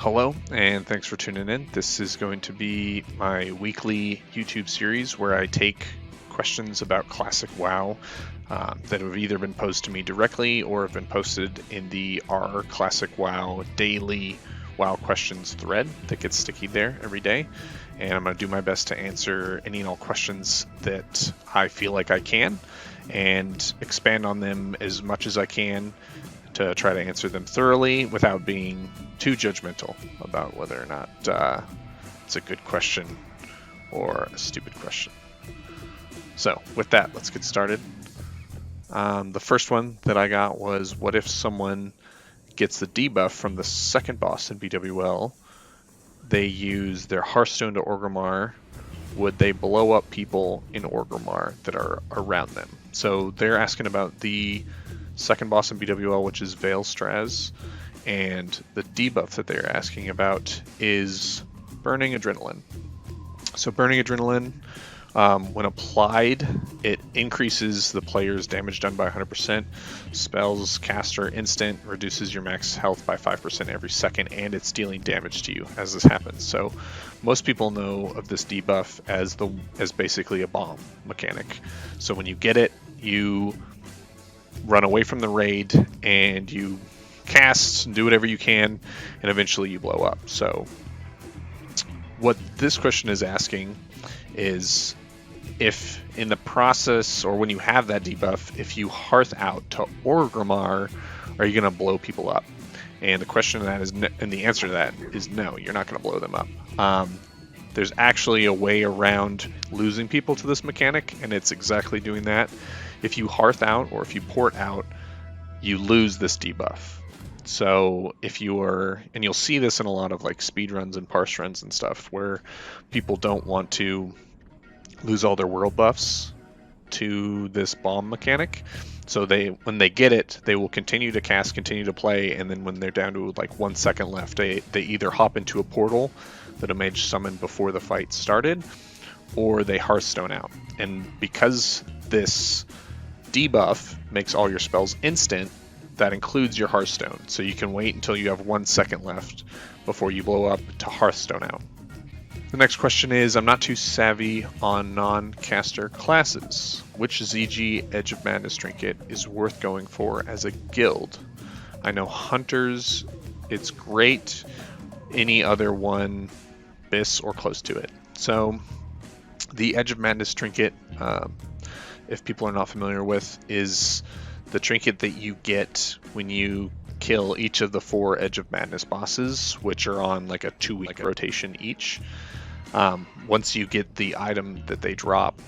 Hello, and thanks for tuning in. This is going to be my weekly YouTube series where I take questions about classic WoW that have either been posed to me directly or have been posted in the R Classic WoW daily WoW questions thread that gets sticky there every day. And I'm going to do my best to answer any and all questions that I feel like I can and expand on them as much as I can to try to answer them thoroughly without being too judgmental about whether or not it's a good question or a stupid question. So with that, let's get started. The first one that I got was, what if someone gets the debuff from the second boss in BWL? They use their Hearthstone to Orgrimmar. Would they blow up people in Orgrimmar that are around them? So they're asking about the second boss in BWL, which is Veil Straz, and the debuff that they're asking about is Burning Adrenaline. So Burning Adrenaline, when applied, it increases the player's damage done by 100%, spells caster instant, reduces your max health by 5% every second, and it's dealing damage to you as this happens. So most people know of this debuff as basically a bomb mechanic. So when you get it, you run away from the raid and you cast and do whatever you can, and eventually you blow up. So what this question is asking is, if in the process or when you have that debuff, if you hearth out to Orgrimmar, are you going to blow people up? And the question to that is, and the answer to that is no, you're not going to blow them up. There's actually a way around losing people to this mechanic, and it's exactly doing that. If you hearth out or if you port out, you lose this debuff. So if you are, and you'll see this in a lot of like speed runs and parse runs and stuff, where people don't want to lose all their world buffs to this bomb mechanic. So when they get it, they will continue to cast, continue to play, and then when they're down to like 1 second left, they either hop into a portal that a mage summoned before the fight started, or they Hearthstone out. And because this debuff makes all your spells instant, that includes your Hearthstone. So you can wait until you have 1 second left before you blow up to Hearthstone out. The next question is, I'm not too savvy on non-caster classes. Which ZG Edge of Madness trinket is worth going for as a guild? I know Hunters, it's great. Any other one, Biss or close to it. So the Edge of Madness trinket, if people are not familiar with, is the trinket that you get when you kill each of the 4 Edge of Madness bosses, which are on like a 2-week rotation each. Once you get the item that they drop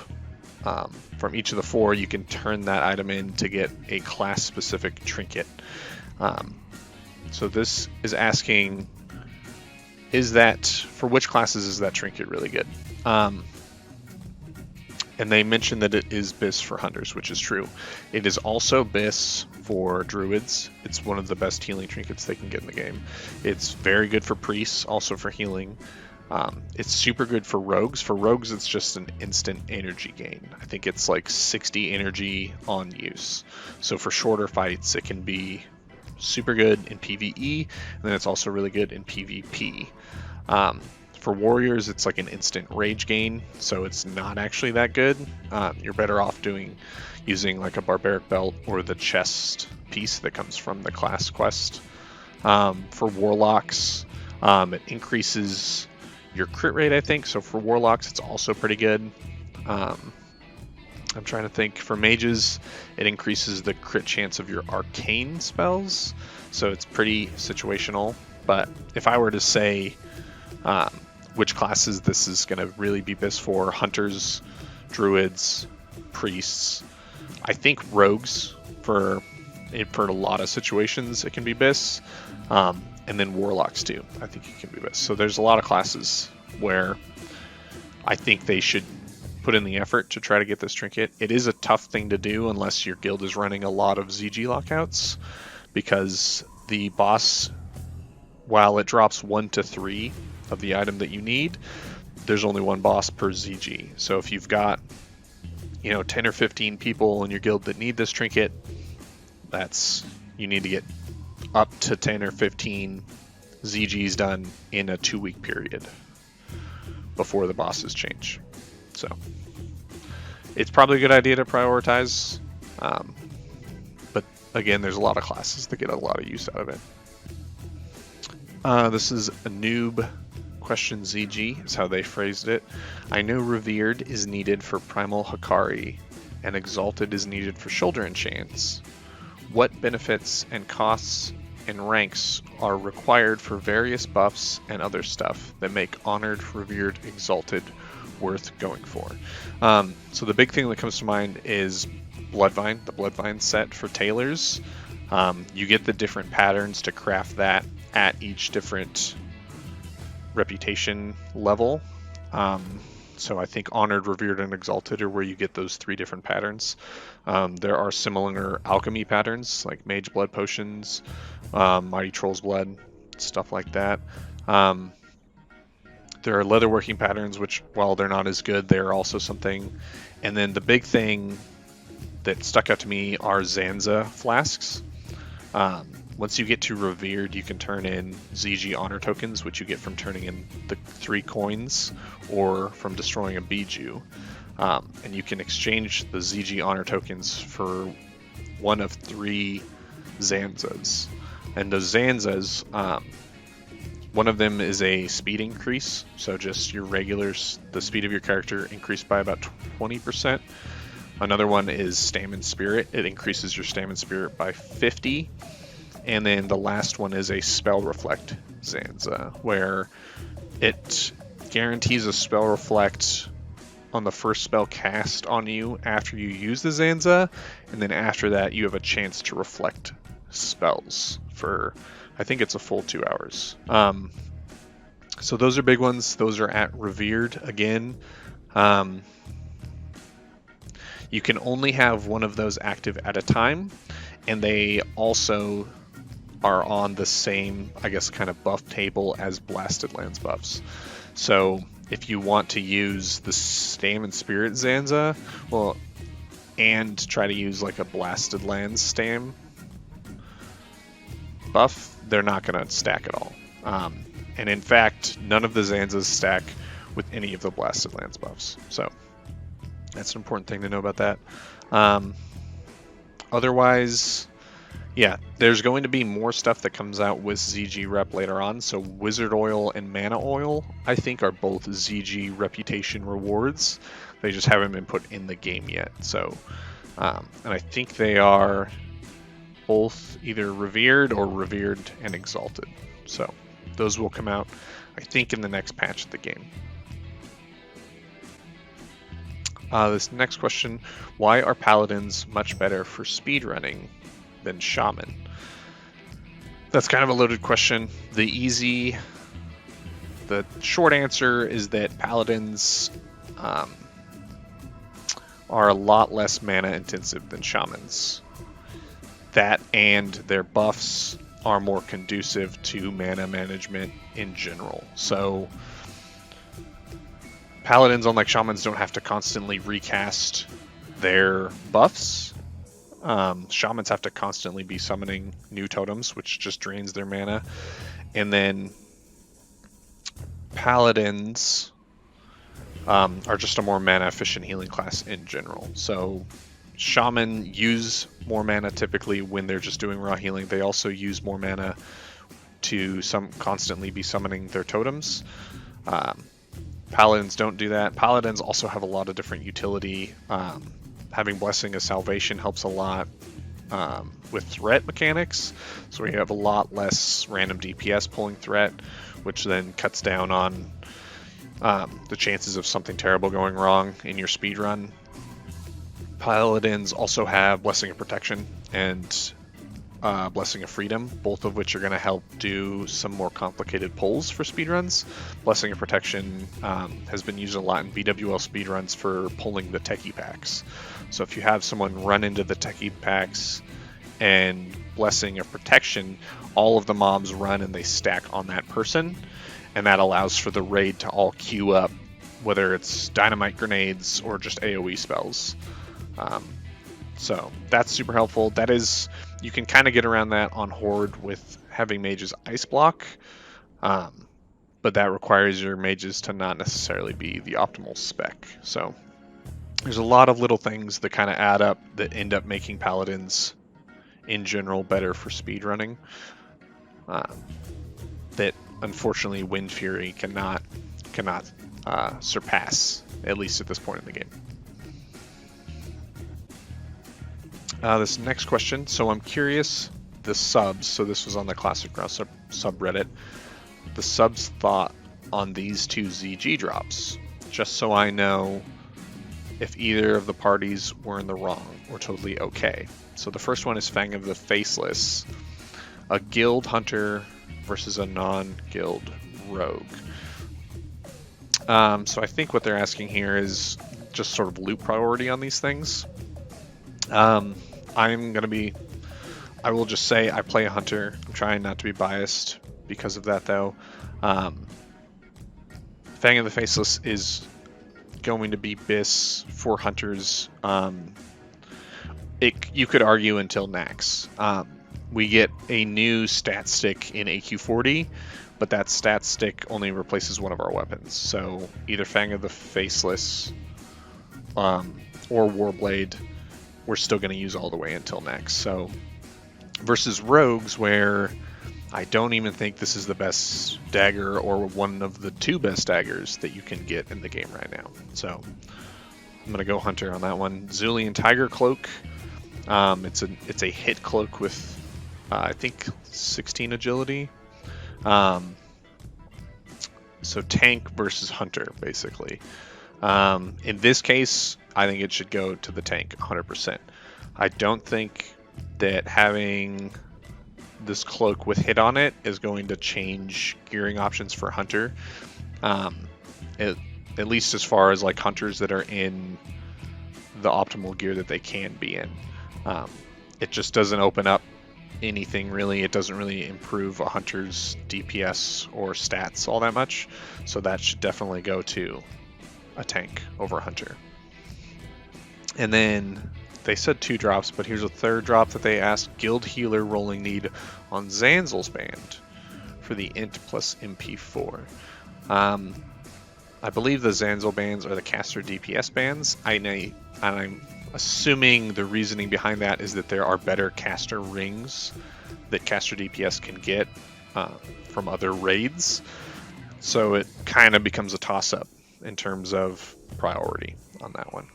from each of the 4, you can turn that item in to get a class-specific trinket. So this is asking, for which classes is that trinket really good? And they mentioned that it is Biss for Hunters, which is true. It is also Biss for Druids. It's one of the best healing trinkets they can get in the game. It's very good for Priests, also for healing. It's super good for Rogues. For Rogues, it's just an instant energy gain. I think it's like 60 energy on use. So for shorter fights, it can be super good in PvE, and then it's also really good in PvP. For Warriors, it's like an instant rage gain, so it's not actually that good. You're better off using like a Barbaric Belt or the chest piece that comes from the class quest. For Warlocks, it increases your crit rate, I think. So for Warlocks, it's also pretty good. I'm trying to think. For Mages, it increases the crit chance of your arcane spells, so it's pretty situational. But if I were to say which classes this is going to really be Biss for, Hunters, Druids, Priests, I think Rogues for a lot of situations it can be Biss, and then Warlocks too, I think it can be Biss. So there's a lot of classes where I think they should put in the effort to try to get this trinket. It is a tough thing to do unless your guild is running a lot of ZG lockouts, because the boss, while it drops 1 to 3 of the item that you need, there's only 1 boss per ZG. So if you've got 10 or 15 people in your guild that need this trinket, you need to get up to 10 or 15 ZG's done in a 2-week period before the bosses change. So it's probably a good idea to prioritize, but again, there's a lot of classes that get a lot of use out of it. This is a noob question ZG, is how they phrased it. I know Revered is needed for Primal Hikari, and Exalted is needed for Shoulder Enchants. What benefits and costs and ranks are required for various buffs and other stuff that make Honored, Revered, Exalted worth going for? So the big thing that comes to mind is Bloodvine, the Bloodvine set for Tailors. You get the different patterns to craft that at each different reputation level. So I think Honored, Revered, and Exalted are where you get those 3 different patterns. There are similar alchemy patterns like Mage Blood Potions, Mighty Troll's Blood, stuff like that. There are leatherworking patterns, which, while they're not as good, they're also something. And then the big thing that stuck out to me are Zanza flasks. Once you get to Revered, you can turn in ZG Honor tokens, which you get from turning in the 3 coins or from destroying a Bijou. And you can exchange the ZG Honor tokens for one of 3 Zanzas. And those Zanzas, one of them is a speed increase, so just your regulars, the speed of your character increased by about 20%. Another one is Stamina Spirit. It increases your Stamina Spirit by 50. And then the last one is a Spell Reflect Zanza, where it guarantees a Spell Reflect on the first spell cast on you after you use the Zanza, and then after that you have a chance to reflect spells for, I think it's a full 2 hours. So those are big ones. Those are at Revered again. You can only have one of those active at a time, and they also are on the same, I guess, kind of buff table as Blasted Lands buffs. So if you want to use the Stamina Spirit Zanza, well, and try to use like a Blasted Lands Stam buff, they're not going to stack at all. And in fact, none of the Zanzas stack with any of the Blasted Lands buffs. So that's an important thing to know about that. Otherwise, yeah, there's going to be more stuff that comes out with ZG Rep later on. So Wizard Oil and Mana Oil, I think, are both ZG Reputation rewards. They just haven't been put in the game yet. So, and I think they are both either Revered or Revered and Exalted. So those will come out, I think, in the next patch of the game. This next question, why are Paladins much better for speedrunning than Shaman? That's kind of a loaded question. The short answer is that Paladins are a lot less mana intensive than Shamans. That and their buffs are more conducive to mana management in general. So Paladins, unlike Shamans, don't have to constantly recast their buffs. Shamans have to constantly be summoning new totems, which just drains their mana. And then Paladins are just a more mana efficient healing class in general. So Shaman use more mana typically when they're just doing raw healing. They also use more mana to constantly be summoning their totems. Paladins don't do that. Paladins also have a lot of different utility. Having Blessing of Salvation helps a lot with threat mechanics. So we have a lot less random DPS pulling threat, which then cuts down on the chances of something terrible going wrong in your speedrun. Paladins also have Blessing of Protection and Blessing of Freedom, both of which are going to help do some more complicated pulls for speedruns. Blessing of Protection has been used a lot in BWL speedruns for pulling the techie packs. So if you have someone run into the techie packs and Blessing of Protection, all of the mobs run and they stack on that person, and that allows for the raid to all queue up, whether it's dynamite grenades or just AoE spells. So that's super helpful. That is, you can kind of get around that on Horde with having Mage's Ice Block. But that requires your mages to not necessarily be the optimal spec. So there's a lot of little things that kind of add up that end up making paladins in general better for speedrunning. That unfortunately Wind Fury cannot surpass, at least at this point in the game. This next question, so I'm curious, the subs, so this was on the Classic WoW subreddit, the subs thought on these two ZG drops, just so I know if either of the parties were in the wrong or totally okay. So the first one is Fang of the Faceless, a guild hunter versus a non-guild rogue. So I think what they're asking here is just sort of loot priority on these things. I will just say I play a hunter. I'm trying not to be biased because of that, though. Fang of the Faceless is going to be BIS for hunters. You could argue until Nax. We get a new stat stick in AQ40, but that stat stick only replaces one of our weapons. So either Fang of the Faceless or Warblade, we're still going to use all the way until next. So versus rogues, where I don't even think this is the best dagger or one of the two best daggers that you can get in the game right now. So I'm going to go hunter on that one. Zulian Tiger Cloak. It's a hit cloak with I think 16 agility. So tank versus hunter, basically. In this case, I think it should go to the tank 100%. I don't think that having this cloak with hit on it is going to change gearing options for hunter. At least as far as like hunters that are in the optimal gear that they can be in. It just doesn't open up anything really. It doesn't really improve a hunter's DPS or stats all that much. So that should definitely go to a tank over a hunter. And then they said 2 drops, but here's a third drop that they asked: Guild Healer rolling need on Zanzel's band for the int plus MP4. I believe the Zanzel bands are the caster DPS bands. I'm assuming the reasoning behind that is that there are better caster rings that caster DPS can get from other raids. So it kind of becomes a toss-up in terms of priority on that one.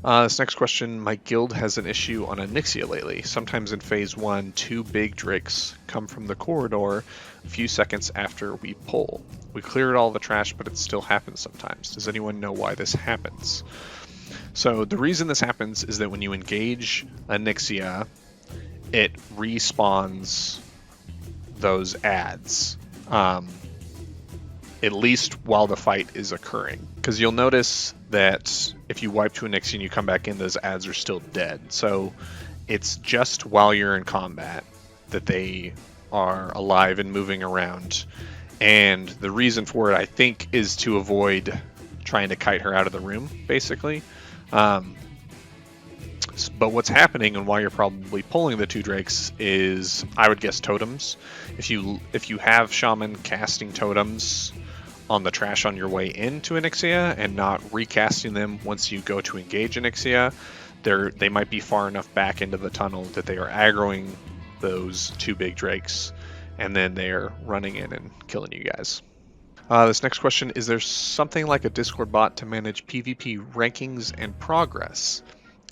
This next question: my guild has an issue on Onyxia lately. Sometimes in phase 1, 2 big drakes come from the corridor a few seconds after we pull. We cleared all the trash, but it still happens sometimes. Does anyone know why this happens? So the reason this happens is that when you engage Onyxia, it respawns those ads, at least while the fight is occurring. Because you'll notice that if you wipe to Onyxia and you come back in, those ads are still dead. So it's just while you're in combat that they are alive and moving around. And the reason for it, I think, is to avoid trying to kite her out of the room, basically. But what's happening and why you're probably pulling the 2 drakes is, I would guess, totems. If you have Shaman casting totems on the trash on your way into Onyxia and not recasting them once you go to engage Onyxia, they might be far enough back into the tunnel that they are aggroing those 2 big drakes, and then they're running in and killing you guys. This next question: is there something like a Discord bot to manage PvP rankings and progress?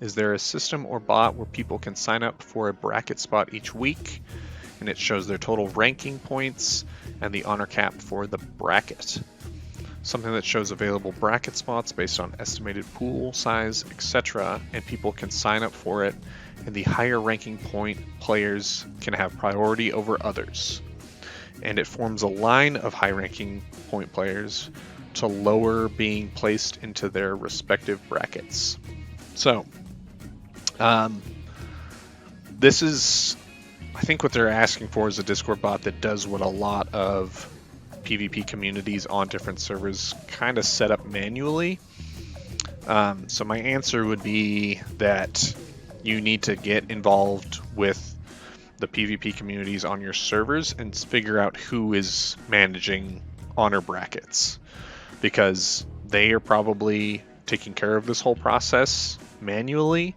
Is there a system or bot where people can sign up for a bracket spot each week, and it shows their total ranking points and the honor cap for the bracket? Something that shows available bracket spots based on estimated pool size, etc., and people can sign up for it, and the higher ranking point players can have priority over others. And it forms a line of high ranking point players to lower being placed into their respective brackets. So, this is, I think what they're asking for is a Discord bot that does what a lot of PvP communities on different servers kind of set up manually. So my answer would be that you need to get involved with the PvP communities on your servers and figure out who is managing honor brackets, because they are probably taking care of this whole process manually,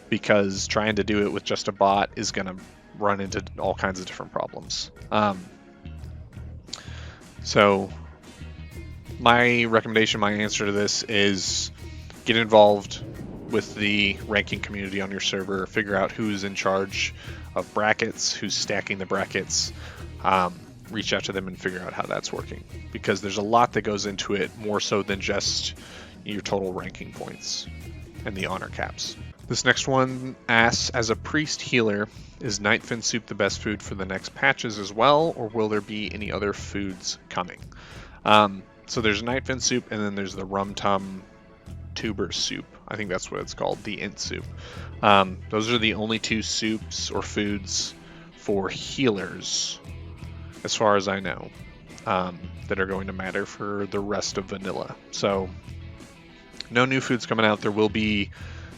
because trying to do it with just a bot is going to run into all kinds of different problems. So my recommendation, my answer to this is get involved with the ranking community on your server, figure out who's in charge of brackets, who's stacking the brackets, reach out to them and figure out how that's working, because there's a lot that goes into it, more so than just your total ranking points and the honor caps. This next one asks, as a priest healer, is nightfin soup the best food for the next patches as well, or will there be any other foods coming? So there's nightfin soup, and then there's the rum tum tuber soup. I think that's what it's called, the int soup. Those are the only two soups or foods for healers, as far as I know, that are going to matter for the rest of vanilla. So no new foods coming out. There will be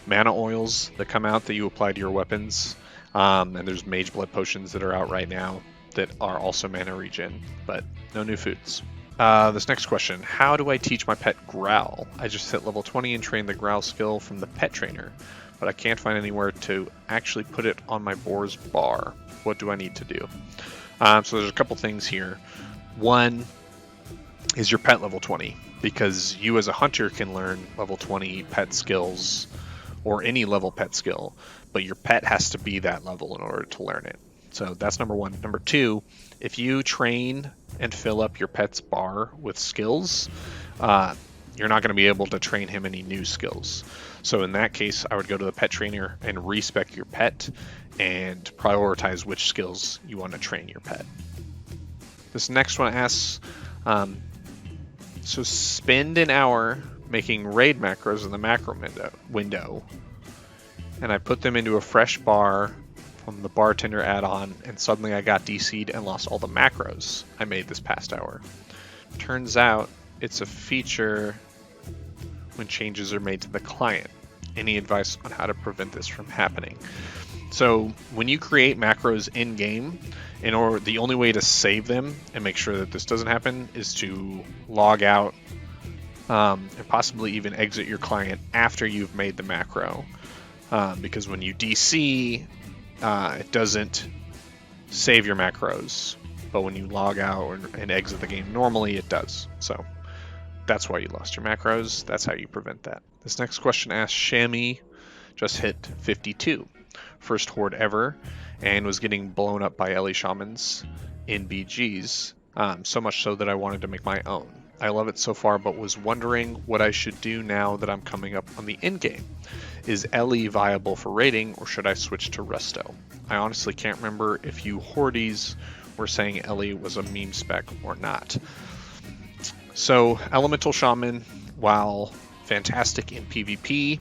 mana oils that come out that you apply to your weapons, and there's mage blood potions that are out right now that are also mana regen, but no new foods. This next question, how do I teach my pet Growl? I just hit level 20 and trained the Growl skill from the pet trainer, but I can't find anywhere to actually put it on my boar's bar. What do I need to do? So there's a couple things here. One is your pet level 20, because you as a hunter can learn level 20 pet skills or any level pet skill, but your pet has to be that level in order to learn it. So that's number one. Number two, if you train and fill up your pet's bar with skills, you're not going to be able to train him any new skills. So in that case, I would go to the pet trainer and respec your pet and prioritize which skills you want to train your pet. This next one asks, so spend an hour making raid macros in the macro window, and I put them into a fresh bar from the bartender add-on, and suddenly I got DC'd and lost all the macros I made this past hour. Turns out it's a feature when changes are made to the client. Any advice on how to prevent this from happening? So when you create macros in-game, the only way to save them and make sure that this doesn't happen is to log out and possibly even exit your client after you've made the macro. Because when you DC, it doesn't save your macros, but when you log out and exit the game normally, it does. So that's why you lost your macros. That's how you prevent that. This next question asks, Shammy just hit 52, first horde ever, and was getting blown up by Ellie Shamans in BGs, so much so that I wanted to make my own. I love it so far, but was wondering what I should do now that I'm coming up on the end game. Is Ellie viable for raiding, or should I switch to Resto? I honestly can't remember if you Hordes were saying Ellie was a meme spec or not. So Elemental Shaman, while fantastic in PvP,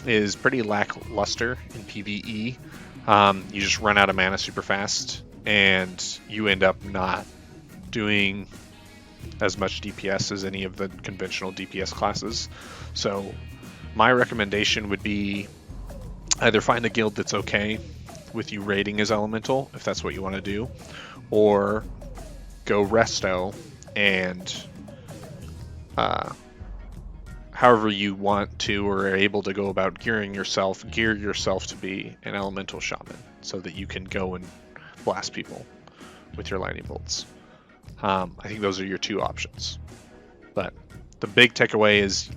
is pretty lackluster in PvE. You just run out of mana super fast, and you end up not doing as much DPS as any of the conventional DPS classes. So my recommendation would be either find a guild that's okay with you raiding as Elemental, if that's what you want to do, or go Resto and however you want to or are able to go about gear yourself to be an Elemental Shaman so that you can go and blast people with your lightning bolts. I think those are your two options. But the big takeaway is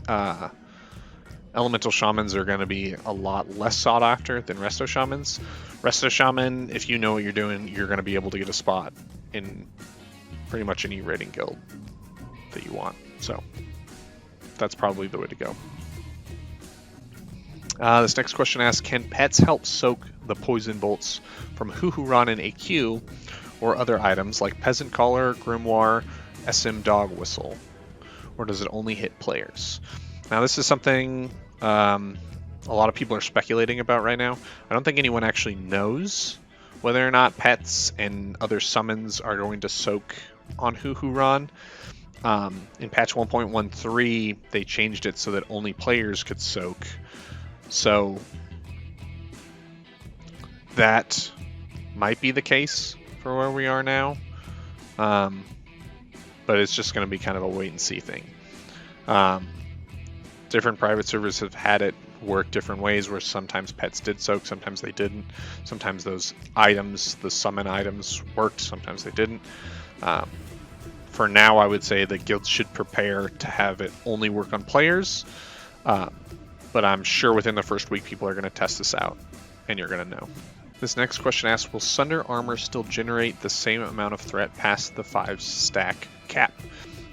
Elemental Shamans are going to be a lot less sought after than Resto Shamans. Resto Shaman, if you know what you're doing, you're going to be able to get a spot in pretty much any raiding guild that you want. So that's probably the way to go. This next question asks, can pets help soak the poison bolts from Huhuran and AQ or other items like Peasant Collar, Grimoire, SM Dog Whistle? Or does it only hit players? Now this is something a lot of people are speculating about right now. I don't think anyone actually knows whether or not pets and other summons are going to soak on Huhuran. In patch 1.13, they changed it so that only players could soak. So that might be the case for where we are now, but it's just going to be kind of a wait and see thing. Different private servers have had it work different ways, where sometimes pets did soak, sometimes they didn't. Sometimes those items, the summon items, worked, sometimes they didn't. For now, I would say that guilds should prepare to have it only work on players, but I'm sure within the first week people are going to test this out, and you're going to know. This next question asks, will Sunder Armor still generate the same amount of threat past the 5-stack cap?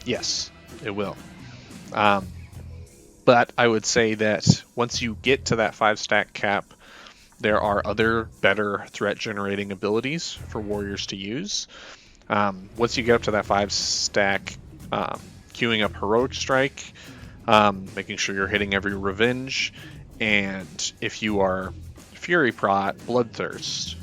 Yes, it will. But I would say that once you get to that 5-stack cap, there are other better threat generating abilities for warriors to use. Once you get up to that 5-stack, queuing up Heroic Strike, making sure you're hitting every Revenge, and if you are Fury Prot, Bloodthirst,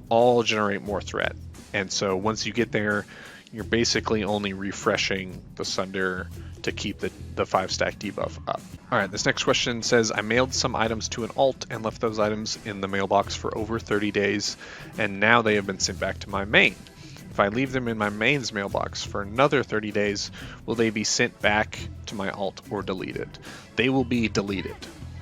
all generate more threat. And so once you get there, you're basically only refreshing the Sunder to keep the 5-stack debuff up. Alright, this next question says, I mailed some items to an alt and left those items in the mailbox for over 30 days, and now they have been sent back to my main. If I leave them in my main's mailbox for another 30 days, will they be sent back to my alt or deleted? They will be deleted.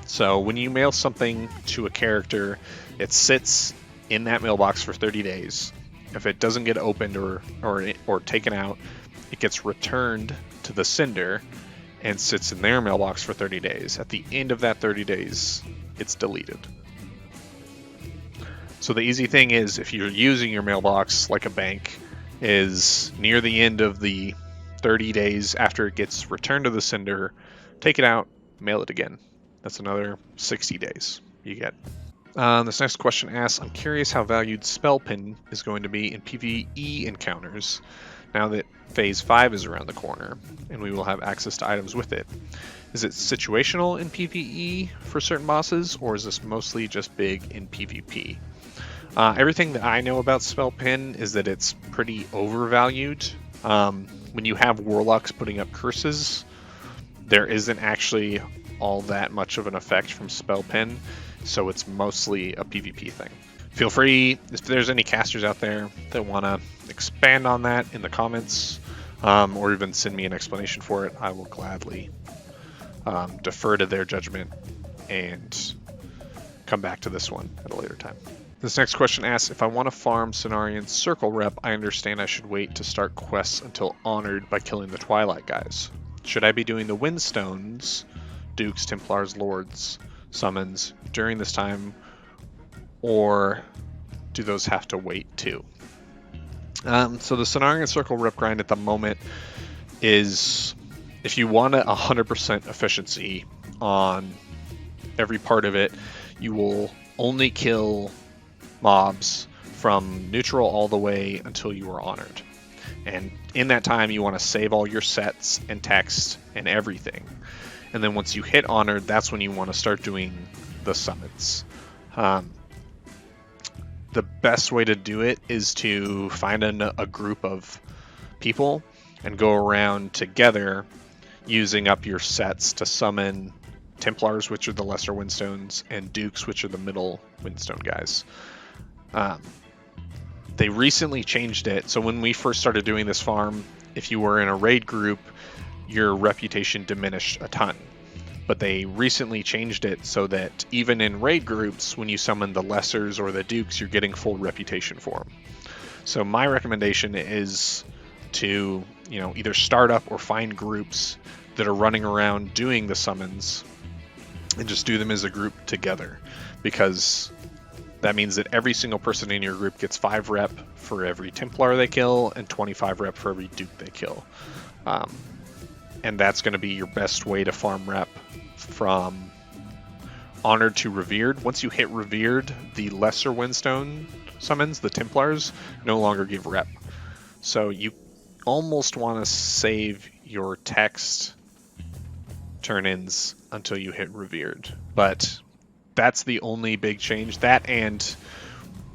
So when you mail something to a character, it sits in that mailbox for 30 days. If it doesn't get opened or taken out, it gets returned to the sender and sits in their mailbox for 30 days. At the end of that 30 days, it's deleted. So the easy thing is, if you're using your mailbox like a bank, is near the end of the 30 days after it gets returned to the sender, take it out, mail it again. That's another 60 days you get. This next question asks, I'm curious how valued Spell Pin is going to be in PvE encounters now that Phase 5 is around the corner, and we will have access to items with it. Is it situational in PvE for certain bosses, or is this mostly just big in PvP? Everything that I know about Spell Pin is that it's pretty overvalued. When you have Warlocks putting up curses, there isn't actually all that much of an effect from Spell Pin, so it's mostly a PvP thing. Feel free, if there's any casters out there that want to expand on that in the comments, or even send me an explanation for it, I will gladly defer to their judgment and come back to this one at a later time. This next question asks, if I want to farm Cenarian Circle Rep, I understand I should wait to start quests until Honored by killing the Twilight guys. Should I be doing the Windstones, Dukes, Templars, Lords, summons during this time, or do those have to wait too? So the Cenarian Circle Rep grind at the moment is, if you want 100% efficiency on every part of it, you will only kill mobs from neutral all the way until you are honored. And in that time, you want to save all your sets and text and everything. And then once you hit honored, that's when you want to start doing the summons. The best way to do it is to find a group of people and go around together using up your sets to summon Templars, which are the lesser Windstones, and Dukes, which are the middle Windstone guys. They recently changed it, so when we first started doing this farm, if you were in a raid group, your reputation diminished a ton. But they recently changed it so that even in raid groups, when you summon the Lessers or the Dukes, you're getting full reputation for them. So my recommendation is to, either start up or find groups that are running around doing the summons and just do them as a group together, because that means that every single person in your group gets 5 rep for every Templar they kill and 25 rep for every Duke they kill. And that's going to be your best way to farm rep from Honored to Revered. Once you hit Revered, the lesser Windstone summons, the Templars, no longer give rep. So you almost want to save your text turn-ins until you hit Revered. But that's the only big change. That, and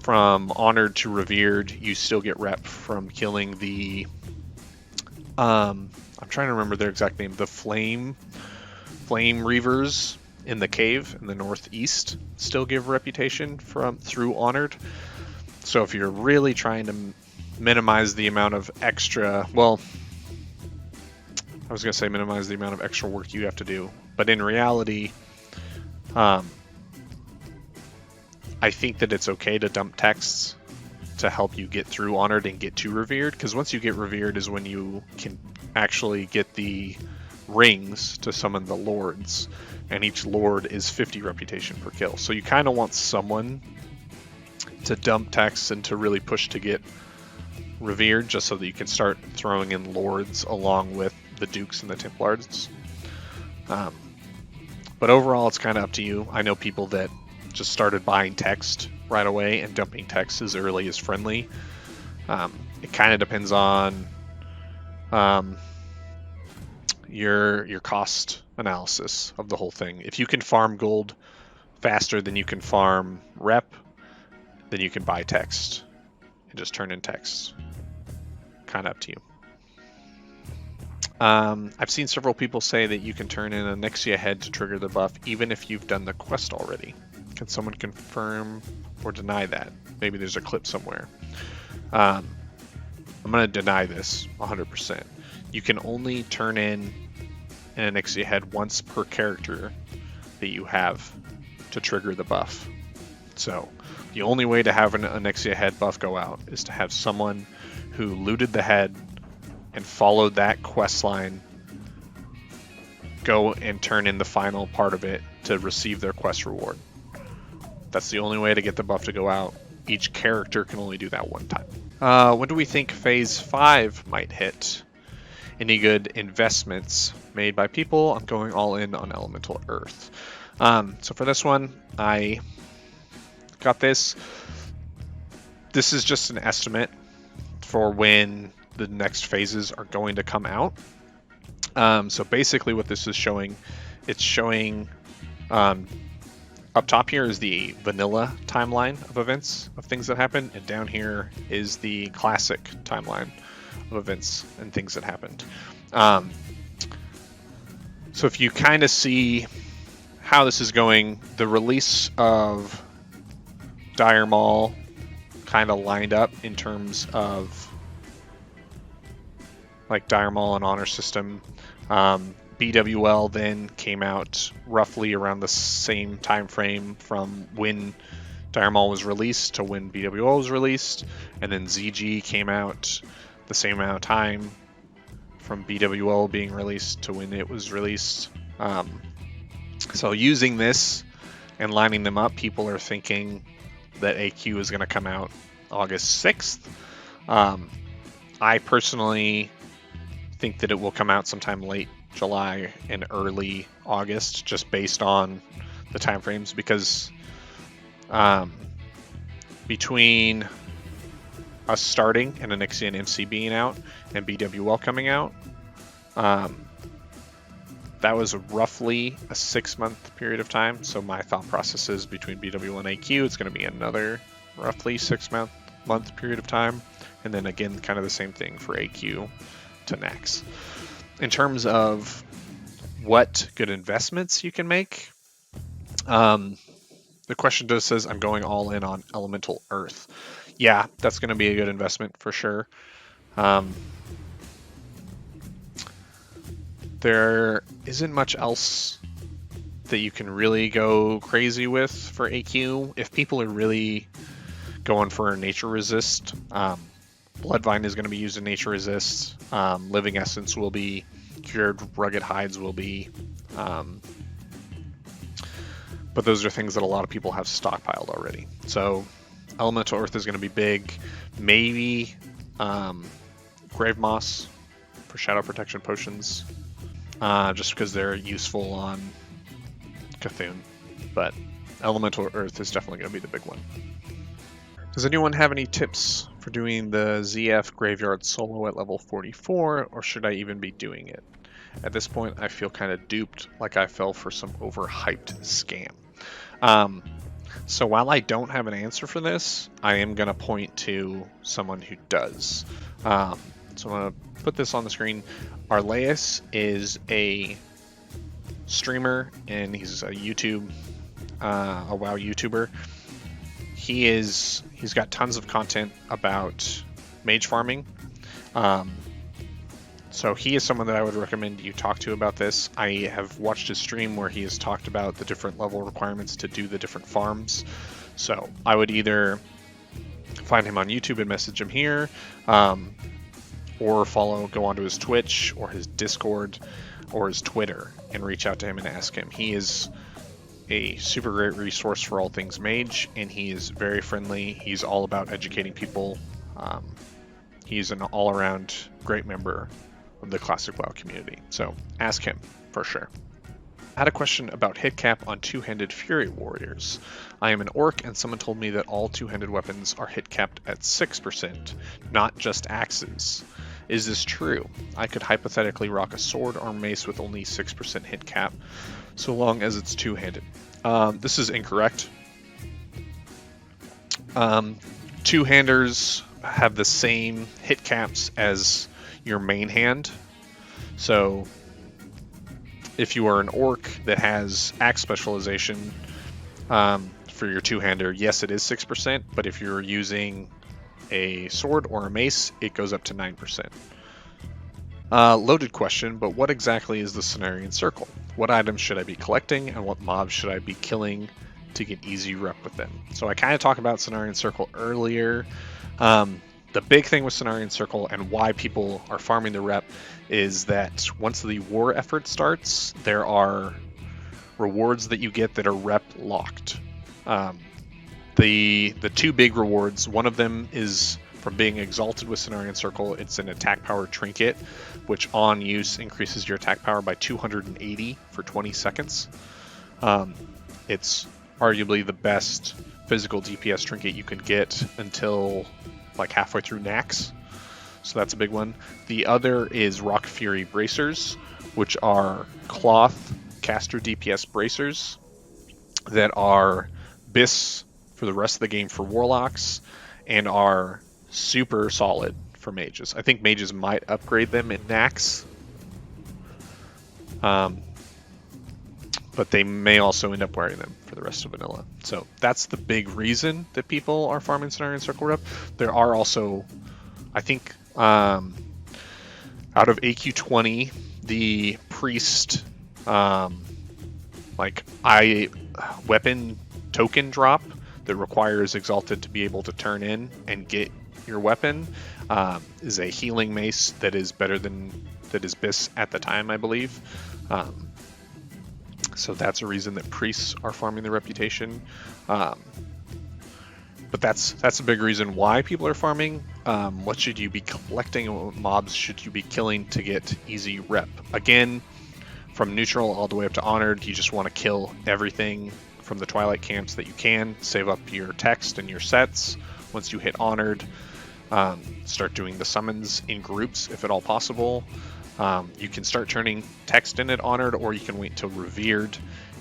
from Honored to Revered, you still get rep from killing the... I'm trying to remember their exact name. The Flame Reavers in the cave in the northeast still give reputation through Honored. So if you're really trying to minimize the amount of extra, well, I was going to say minimize the amount of extra work you have to do, but in reality, I think that it's okay to dump texts to help you get through Honored and get to Revered, because once you get Revered is when you can actually get the rings to summon the lords, and each lord is 50 reputation per kill. So you kind of want someone to dump texts and to really push to get Revered, just so that you can start throwing in lords along with the dukes and the templars. But overall, it's kind of up to you. I know people that just started buying text right away and dumping text as early as friendly. It kind of depends on your cost analysis of the whole thing. If you can farm gold faster than you can farm rep, then you can buy text and just turn in text. Kind of up to you. I've seen several people say that you can turn in a Nexia head to trigger the buff even if you've done the quest already. Can someone confirm or deny that? Maybe there's a clip somewhere. I'm going to deny this 100%. You can only turn in an Nexia head once per character that you have to trigger the buff. So the only way to have an Nexia head buff go out is to have someone who looted the head and followed that quest line go and turn in the final part of it to receive their quest reward. That's the only way to get the buff to go out. Each character can only do that one time. When do we think Phase 5 might hit? Any good investments made by people? I'm going all in on Elemental Earth. So for this one, I got this. This is just an estimate for when the next phases are going to come out. So basically what this is showing, it's showing up top here is the vanilla timeline of events, of things that happen, and down here is the classic timeline of events and things that happened. So if you kind of see how this is going, the release of Dire Maul kind of lined up in terms of like Dire Maul and Honor System. BWL then came out roughly around the same time frame from when Dire Maul was released to when BWL was released, and then ZG came out the same amount of time from BWL being released to when it was released. So using this and lining them up, people are thinking that AQ is going to come out August 6th. I personally think that it will come out sometime late July and early August, just based on the time frames, because between us starting and Anixia and MC being out and BWL coming out, that was roughly a 6-month period of time. So my thought process is between BWL and AQ, it's going to be another roughly 6-month period of time. And then again, kind of the same thing for AQ to Nex. In terms of what good investments you can make, the question just says, I'm going all in on Elemental Earth. Yeah, that's going to be a good investment for sure. There isn't much else that you can really go crazy with for AQ. If people are really going for nature resist, Bloodvine is going to be used in nature resist. Living Essence will be. Cured Rugged Hides will be. But those are things that a lot of people have stockpiled already. So Elemental Earth is going to be big. Maybe Grave Moss for Shadow Protection Potions. Just because they're useful on Cthulhu. But Elemental Earth is definitely going to be the big one. Does anyone have any tips for doing the ZF Graveyard solo at level 44, or should I even be doing it? At this point, I feel kind of duped, like I fell for some overhyped scam. So while I don't have an answer for this, I am going to point to someone who does. So I'm going to put this on the screen. Arleus is a streamer, and he's a a WoW YouTuber. He's got tons of content about mage farming. So he is someone that I would recommend you talk to about this. I have watched his stream where he has talked about the different level requirements to do the different farms. So I would either find him on YouTube and message him here, or go onto his Twitch or his Discord or his Twitter and reach out to him and ask him. He is a super great resource for all things mage, and he is very friendly. He's all about educating people. He's an all-around great member of the Classic WoW community, so ask him for sure. I had a question about hit cap on two-handed Fury Warriors. I am an orc, and someone told me that all two-handed weapons are hit capped at 6%, not just axes. Is this true? I could hypothetically rock a sword or mace with only 6% hit cap, so long as it's two-handed. This is incorrect. Two-handers have the same hit caps as your main hand. So if you are an orc that has axe specialization for your two-hander, yes, it is 6%, but if you're using a sword or a mace, it goes up to 9%. Loaded question, but what exactly is the Cenarian Circle? What items should I be collecting, and what mobs should I be killing to get easy rep with them? So I kind of talked about Cenarian Circle earlier. The big thing with Cenarian Circle and why people are farming the rep is that once the war effort starts, there are rewards that you get that are rep locked. The two big rewards, one of them is from being exalted with Cenarian Circle. It's an attack power trinket, which on use increases your attack power by 280 for 20 seconds. It's arguably the best physical DPS trinket you can get until like halfway through Nax. So that's a big one. The other is Rock Fury Bracers, which are cloth caster DPS bracers that are BIS for the rest of the game for warlocks and are super solid for mages. I think mages might upgrade them in Nax. But they may also end up wearing them for the rest of vanilla. So that's the big reason that people are farming Cenarian Circle rep. There are also, I think, out of AQ20, the priest weapon token drop that requires Exalted to be able to turn in and get your weapon is a healing mace that is better than BIS at the time, I believe. So that's a reason that priests are farming the reputation. But that's a big reason why people are farming. What should you be collecting and what mobs should you be killing to get easy rep? Again, from neutral all the way up to honored, you just want to kill everything from the Twilight camps that you can. Save up your text and your sets. Once you hit honored, start doing the summons in groups if at all possible. You can start turning text in at honored, or you can wait until revered,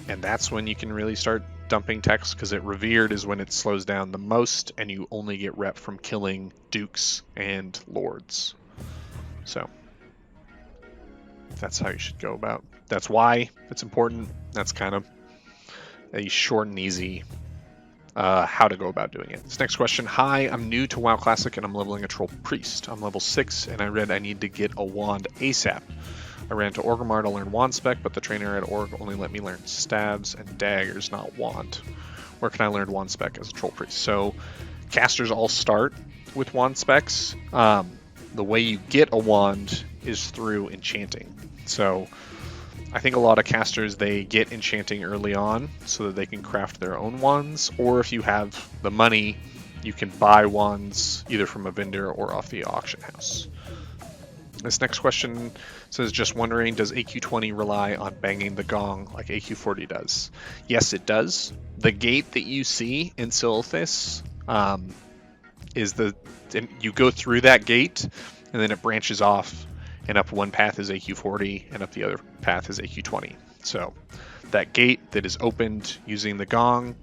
and that's when you can really start dumping text, because at revered is when it slows down the most and you only get rep from killing dukes and lords. So that's how you should go about. That's why it's important. That's kind of a short and easy how to go about doing it. This next question. Hi, I'm new to WoW Classic and I'm leveling a Troll Priest. I'm level 6 and I read I need to get a wand ASAP. I ran to Orgrimmar to learn wand spec, but the trainer at Org only let me learn stabs and daggers, not wand. Where can I learn wand spec as a Troll Priest? So casters all start with wand specs. The way you get a wand is through enchanting. So I think a lot of casters, they get enchanting early on so that they can craft their own wands, or if you have the money, you can buy wands either from a vendor or off the auction house. This next question says, just wondering, does AQ20 rely on banging the gong like AQ40 does? Yes, it does. The gate that you see in Silithus is you go through that gate and then it branches off, and up one path is AQ40 and up the other path is AQ20. So that gate that is opened using the gong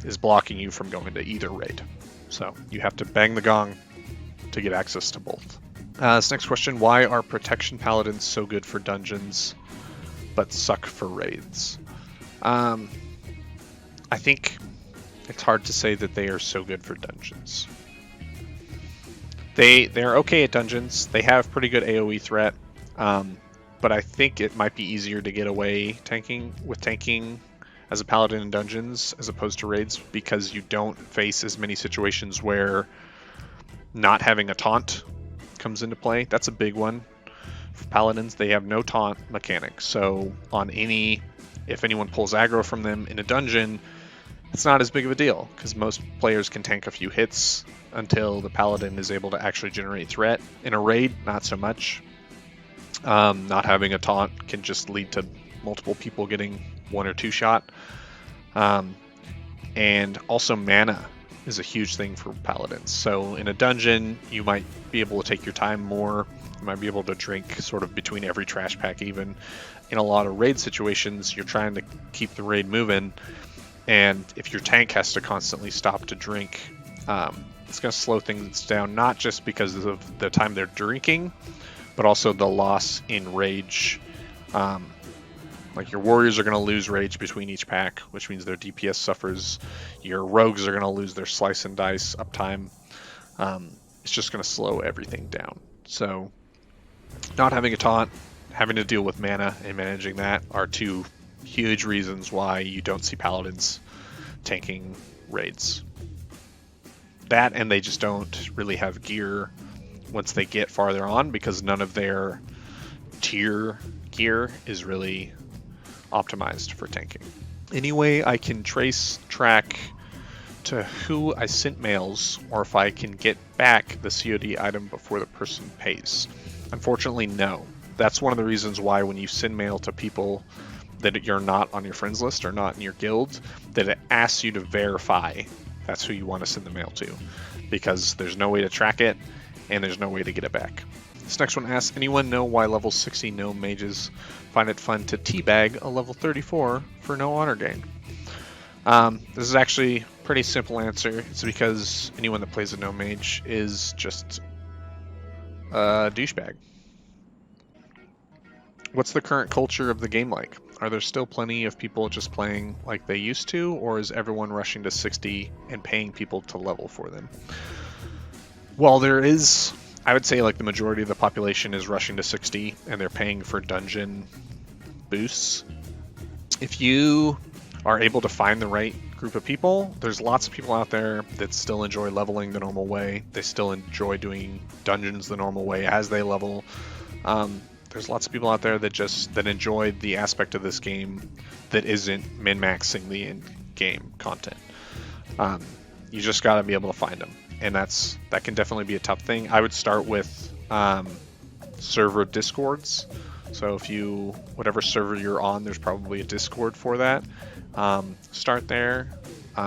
is blocking you from going to either raid. So you have to bang the gong to get access to both. This next question, why are protection paladins so good for dungeons? but suck for raids. I think it's hard to say that they are so good for dungeons. They're okay at dungeons. They have pretty good AoE threat, but I think it might be easier to get away tanking as a paladin in dungeons as opposed to raids, because you don't face as many situations where not having a taunt comes into play. That's a big one for paladins. They have no taunt mechanic, so if anyone pulls aggro from them in a dungeon, it's not as big of a deal, because most players can tank a few hits until the paladin is able to actually generate threat. In a raid, not so much. Not having a taunt can just lead to multiple people getting 1 or 2 shot. And also mana is a huge thing for paladins. So in a dungeon, you might be able to take your time more. You might be able to drink sort of between every trash pack even. In a lot of raid situations, you're trying to keep the raid moving, and if your tank has to constantly stop to drink, it's going to slow things down, not just because of the time they're drinking, but also the loss in rage. Like your warriors are going to lose rage between each pack, which means their DPS suffers. Your rogues are going to lose their slice and dice uptime. It's just going to slow everything down. So not having a taunt, having to deal with mana and managing that are 2 huge reasons why you don't see paladins tanking raids. That, and they just don't really have gear once they get farther on, because none of their tier gear is really optimized for tanking. Anyway, I can track to who I sent mails, or if I can get back the COD item before the person pays. Unfortunately, no. That's one of the reasons why when you send mail to people that you're not on your friends list or not in your guild, that it asks you to verify that's who you want to send the mail to, because there's no way to track it and there's no way to get it back. This next one asks, anyone know why level 60 gnome mages find it fun to teabag a level 34 for no honor gain? This is actually a pretty simple answer. It's because anyone that plays a gnome mage is just a douchebag. What's the current culture of the game like? Are there still plenty of people just playing like they used to, or is everyone rushing to 60 and paying people to level for them? Well, there is, I would say, like the majority of the population is rushing to 60 and they're paying for dungeon boosts. If you are able to find the right group of people, there's lots of people out there that still enjoy leveling the normal way. They still enjoy doing dungeons the normal way as they level. There's lots of people out there that enjoy the aspect of this game that isn't min-maxing the in-game content. You just got to be able to find them, and that can definitely be a tough thing. I would start with server discords. So whatever server you're on, there's probably a Discord for that. Start there.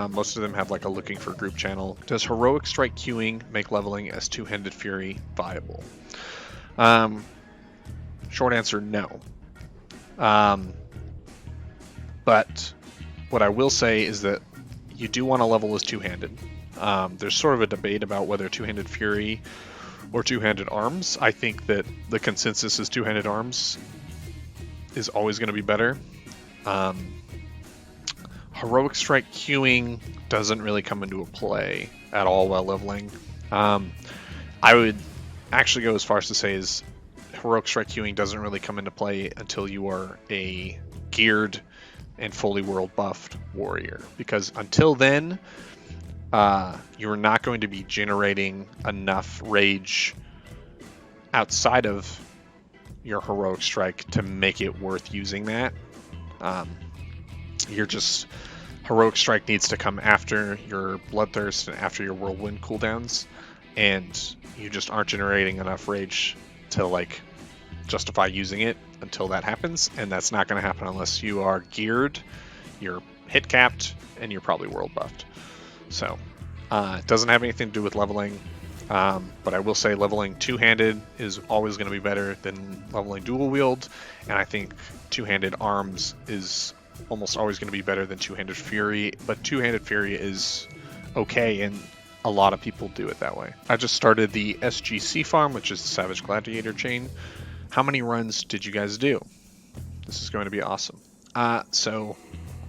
Most of them have like a looking for group channel. Does heroic strike queuing make leveling as two-handed fury viable? Short answer, no. But what I will say is that you do want to level as two-handed. There's sort of a debate about whether two-handed fury or two-handed arms. I think that the consensus is two-handed arms is always going to be better. Heroic strike queuing doesn't really come into a play at all while leveling. I would actually go as far as to say is heroic strike queuing doesn't really come into play until you are a geared and fully world buffed warrior, because until then you're not going to be generating enough rage outside of your heroic strike to make it worth using that. Heroic strike needs to come after your bloodthirst and after your whirlwind cooldowns, and you just aren't generating enough rage to like justify using it until that happens, and that's not going to happen unless you are geared, you're hit capped, and you're probably world buffed. So it doesn't have anything to do with leveling, but I will say leveling two-handed is always going to be better than leveling dual wield, and I think two-handed arms is almost always going to be better than two-handed fury, but two-handed fury is okay, and a lot of people do it that way. I just started the SGC farm, which is the Savage Gladiator chain. How many runs did you guys do? This is going to be awesome. So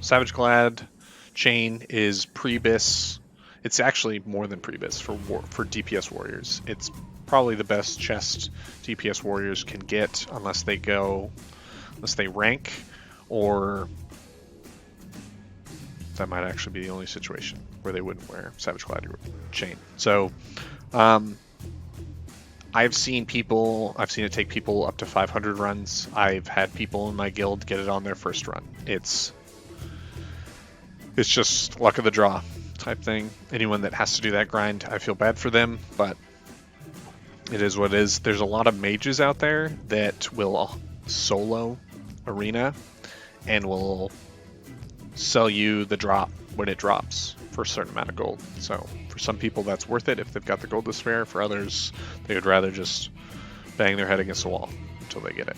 Savage Glad chain is pre-bis. It's actually more than pre-bis for DPS warriors. It's probably the best chest DPS warriors can get unless they rank, or that might actually be the only situation where they wouldn't wear Savage Glad chain. So I've seen it take people up to 500 runs. I've had people in my guild get it on their first run. It's just luck of the draw type thing. Anyone that has to do that grind, I feel bad for them, but it is what it is. There's a lot of mages out there that will solo arena and will sell you the drop when it drops for a certain amount of gold. So for some people that's worth it if they've got the gold to spare. For others, they would rather just bang their head against the wall until they get it.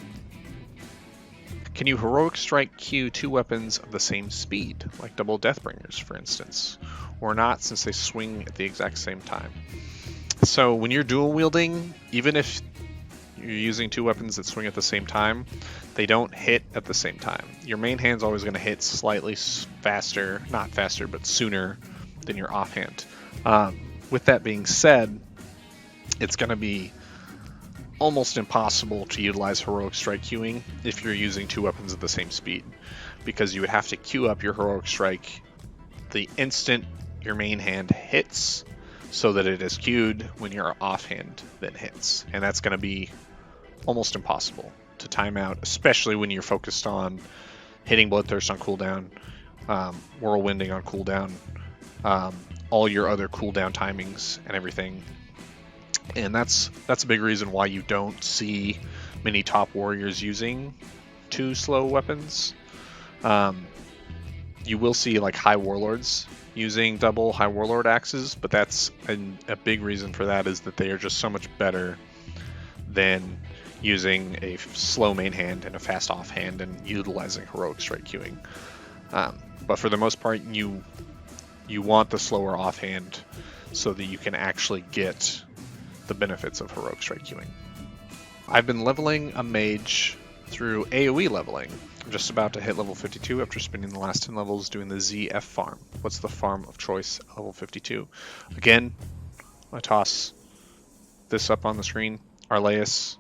Can you heroic strike Q 2 weapons of the same speed, like double Deathbringers, for instance, or not, since they swing at the exact same time? So when you're dual wielding, even if you're using 2 weapons that swing at the same time, they don't hit at the same time. Your main hand's always going to hit slightly faster, not faster, but sooner than your offhand. With that being said, it's going to be almost impossible to utilize heroic strike queuing if you're using 2 weapons at the same speed, because you would have to queue up your heroic strike the instant your main hand hits, so that it is queued when your offhand then hits, and that's going to be almost impossible to time out, especially when you're focused on hitting Bloodthirst on cooldown, whirlwinding on cooldown, all your other cooldown timings and everything. And that's a big reason why you don't see many top warriors using 2 slow weapons. You will see like high warlords using double high warlord axes, but that's a big reason for that is that they are just so much better than using a slow main hand and a fast offhand and utilizing heroic strike queuing. But for the most part, you want the slower offhand so that you can actually get the benefits of heroic strike queuing. I've been leveling a mage through AoE leveling. I'm just about to hit level 52 after spending the last 10 levels doing the ZF farm. What's the farm of choice at level 52? Again, I toss this up on the screen. Arleus,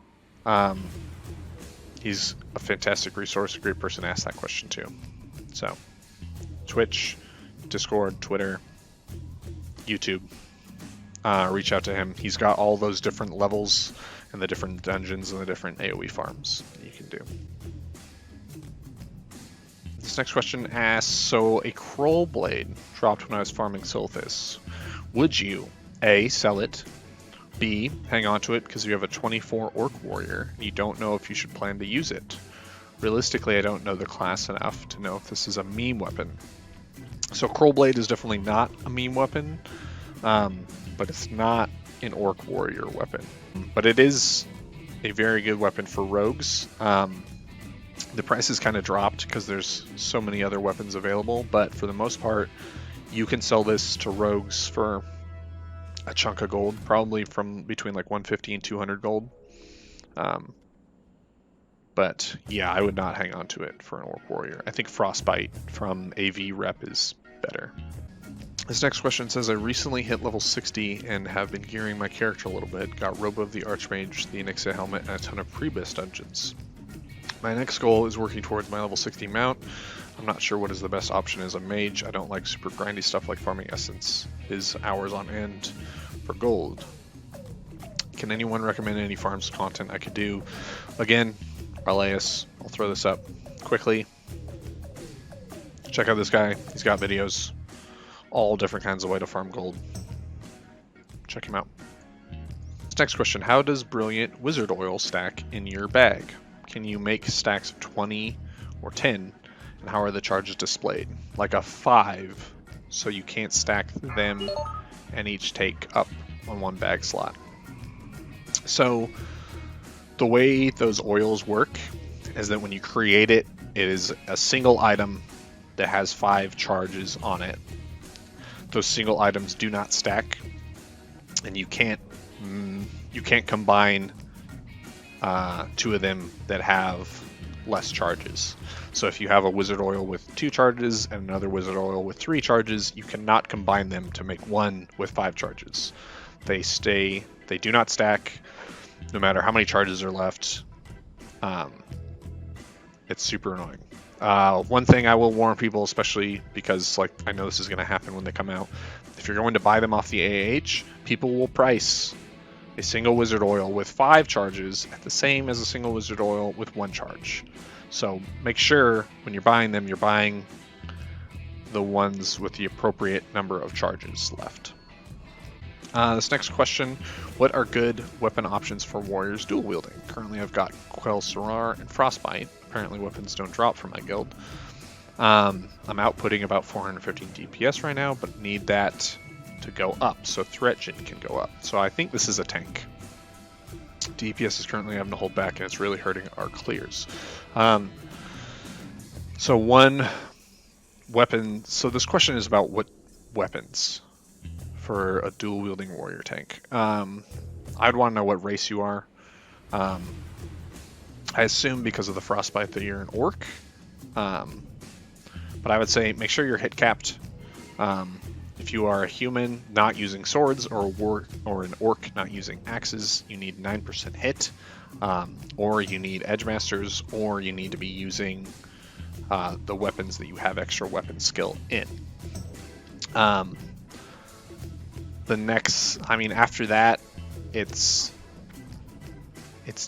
he's a fantastic resource, a great person to ask that question to. So, Twitch, Discord, Twitter, YouTube, reach out to him. He's got all those different levels and the different dungeons and the different AoE farms that you can do. This next question asks, so a Kroll Blade dropped when I was farming Silphus. Would you, A, sell it, B, hang on to it because you have a 24 Orc Warrior and you don't know if you should plan to use it? Realistically, I don't know the class enough to know if this is a meme weapon. So Kroll Blade is definitely not a meme weapon, but it's not an Orc Warrior weapon. But it is a very good weapon for rogues. The price has kind of dropped because there's so many other weapons available, but for the most part, you can sell this to rogues for a chunk of gold, probably from between like 150 and 200 gold. But yeah, I would not hang on to it for an Orc Warrior. I think Frostbite from AV Rep is better. This next question says, I recently hit level 60 and have been gearing my character a little bit. Got Robe of the Archmage, the Onyxa helmet, and a ton of pre-bis dungeons. My next goal is working towards my level 60 mount. I'm not sure what is the best option as a mage. I don't like super grindy stuff like farming essence is hours on end for gold. Can anyone recommend any farms content I could do? Again, Arleus, I'll throw this up quickly. Check out this guy. He's got videos. All different kinds of way to farm gold. Check him out. This next question, how does Brilliant Wizard Oil stack in your bag? Can you make stacks of 20 or 10? And how are the charges displayed? Like a 5, so you can't stack them and each take up on one bag slot. So the way those oils work is that when you create it, it is a single item that has 5 charges on it. Those single items do not stack, and you can't combine 2 of them that have less charges. So if you have a wizard oil with 2 charges and another wizard oil with 3 charges, you cannot combine them to make one with 5 charges. They do not stack no matter how many charges are left. It's super annoying. One thing I will warn people, especially because like I know this is going to happen when they come out, if you're going to buy them off the AH, people will price a single wizard oil with 5 charges at the same as a single wizard oil with 1 charge. So make sure when you're buying them, you're buying the ones with the appropriate number of charges left. This next question, what are good weapon options for warriors dual wielding? Currently I've got Quell Sarar and Frostbite. Apparently weapons don't drop from my guild. I'm outputting about 415 DPS right now, but need that to go up, so threat gen can go up. So I think this is a tank. DPS is currently having to hold back, and it's really hurting our clears. So one weapon. So this question is about what weapons for a dual wielding warrior tank. I'd want to know what race you are. I assume because of the frostbite that you're an orc. But I would say make sure you're hit capped. If you are a human not using swords or an orc not using axes, you need 9% hit, or you need edge masters, or you need to be using the weapons that you have extra weapon skill in. The next, after that, it's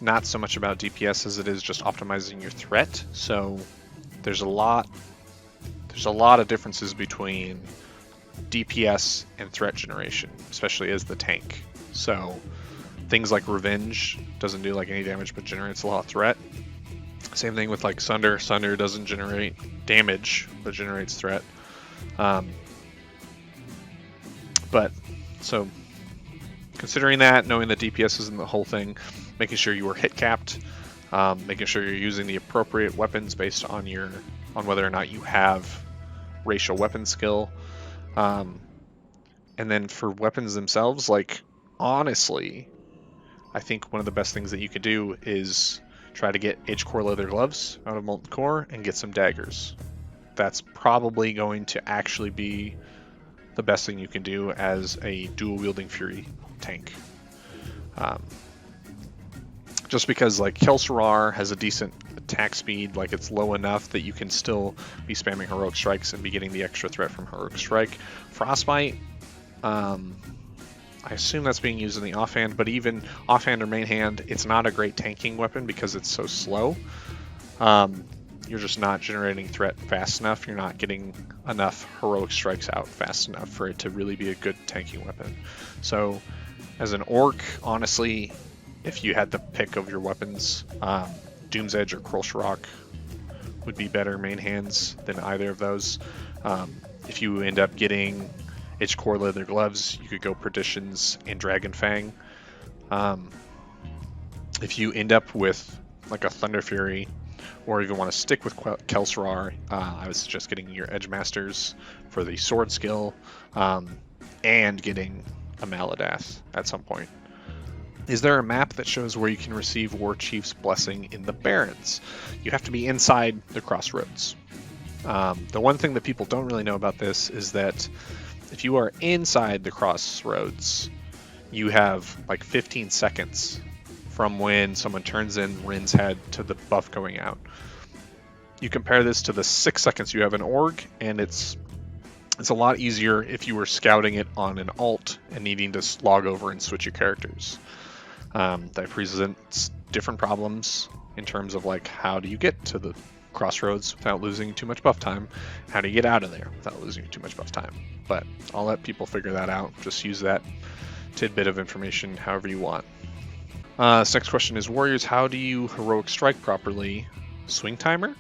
not so much about DPS as it is just optimizing your threat. So there's a lot of differences between DPS and threat generation, especially as the tank. So things like Revenge doesn't do like any damage but generates a lot of threat. Same thing with like Sunder. Sunder doesn't generate damage but generates threat. But so considering that, knowing that DPS isn't the whole thing, making sure you are hit capped, making sure you're using the appropriate weapons based on whether or not you have racial weapon skill. And then for weapons themselves, like honestly, I think one of the best things that you could do is try to get H-Core leather gloves out of Molten Core and get some daggers. That's probably going to actually be the best thing you can do as a dual wielding Fury tank. Just because like Kelsarar has a decent attack speed, like it's low enough that you can still be spamming heroic strikes and be getting the extra threat from heroic strike. Frostbite, I assume that's being used in the offhand, but even offhand or main hand, it's not a great tanking weapon because it's so slow. You're just not generating threat fast enough. You're not getting enough heroic strikes out fast enough for it to really be a good tanking weapon. So as an orc, honestly, if you had the pick of your weapons, Doom's Edge or Krolsharok would be better main hands than either of those. If you end up getting H-Core leather gloves, you could go Perditions and Dragon Fang. If you end up with like a Thunder Fury, or even want to stick with Kelsarar, I would suggest getting your Edge Masters for the sword skill, and getting a Maladath at some point. Is there a map that shows where you can receive War Chief's Blessing in the Barrens? You have to be inside the Crossroads. The one thing that people don't really know about this is that if you are inside the Crossroads, you have like 15 seconds from when someone turns in Rin's head to the buff going out. You compare this to the 6 seconds you have in Org, and it's a lot easier if you were scouting it on an alt and needing to log over and switch your characters. That presents different problems in terms of like how do you get to the Crossroads without losing too much buff time? How do you get out of there without losing too much buff time? But I'll let people figure that out. Just use that tidbit of information however you want. This next question is, Warriors, how do you heroic strike properly? Swing timer?